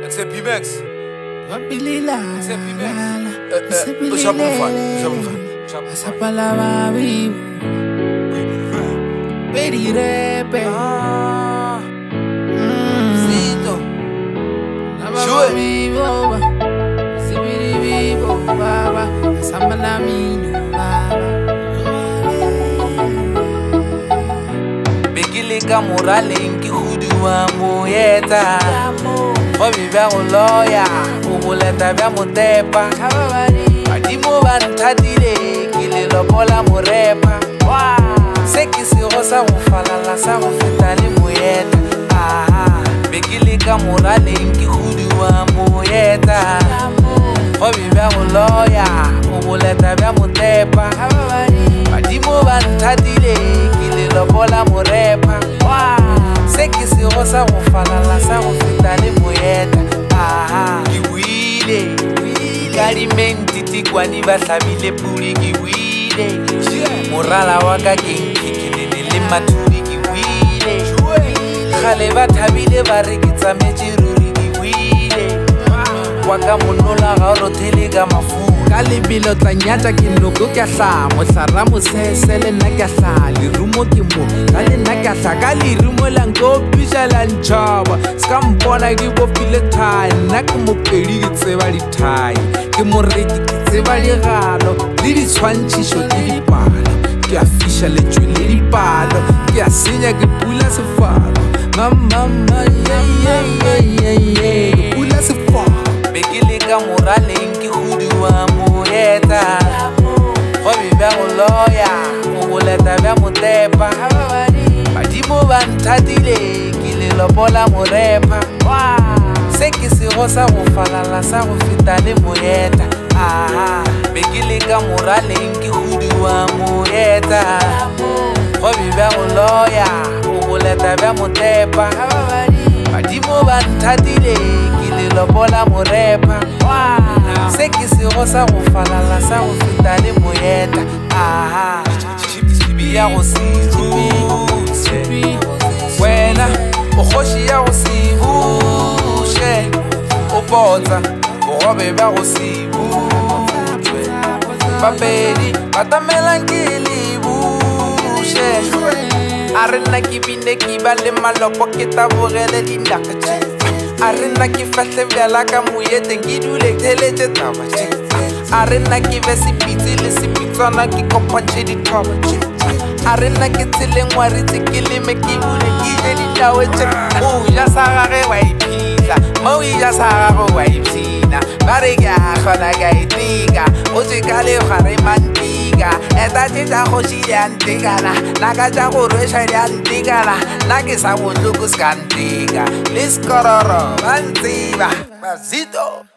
It's a P-Max. Wabilila, It's a P-Max. Sapala vivo, perirepe, Zito. Nava vivo, sibiri vivo, baba, sambala minyo, baba. Begile ka moraleng ke hudiwa moeta. Hobi bya go loya, o boleta bya motepa. Badimo ba nthatile ke le lobola morepa. Se ke sego sa go falala sa go feta le moeta. Begile ka moraleng ke hudiwa moeta. Hobi bya go loya, o boleta bya motepa. Badimo ba nthatile ke le lobola morepa. Se ke sego sa go falala sa go feta le moeta. Ke buile ka dimenti tikwani ba hlabile pudi. Ke buile morala wa ka ke nkikilele le mathudi. Ke buile kgale ba thabile ba re ke tsametse ruri. Ke buile wa ka monola ga o rothele ka mafu. Ka lebelo tla nyatsa ke noko ke hla mohlara mosese le nna ke hla lerumo ke mo ka le nna ke hla ka lerumo la nko pisala ntšhaba ska mpona ke bofile thai nna ke mopedi ke tseba dithai ke moreki ke tseba digalo le ditshwantšhišo le dipalo ke a fiša letšwe le dipalo ke a senya ke pula sefalo mamama ke pula sefalo Begile ka moraleng ke hudiwa moeta. Hobi bya go loya, o boleta bya motepa. Badimo ba nthatile ke le lobola morepa. Se ke sego sa go falala sa go feta le moeta. Begile ka moraleng ke hudiwa moeta. Hobi bya go loya, o boleta bya motepa. Badimo ba nthatile ke le lobola morepa. Se ke sego sa go falala sa go feta le moeta. Chibi ya go siruse wena bogoši ya go sibushe o potsa bogobe ba go sibushe bapedi batamelang ke lebushe a re nna ke bine ke ba le malopo ke tabogele dinakatše a re nna ke fahle bjala ka moeteng ke dule theletše tabatše a re nna ke be sepitse le sepitswana ke kopantše dithobatše a re nna ke tshele ngwaritse ke leme ke bule ke je ditawetše mo ja sa gage wa iphisa mo ja sa gage wa ipshina ba re ke a kgona ka itika o tse ka le gare mantika eta tše tša kgoši di a ntekana naka tša go rweša di a ntekana nna ke sa botloko se ka ntika le sekororo ba ntseba Zito.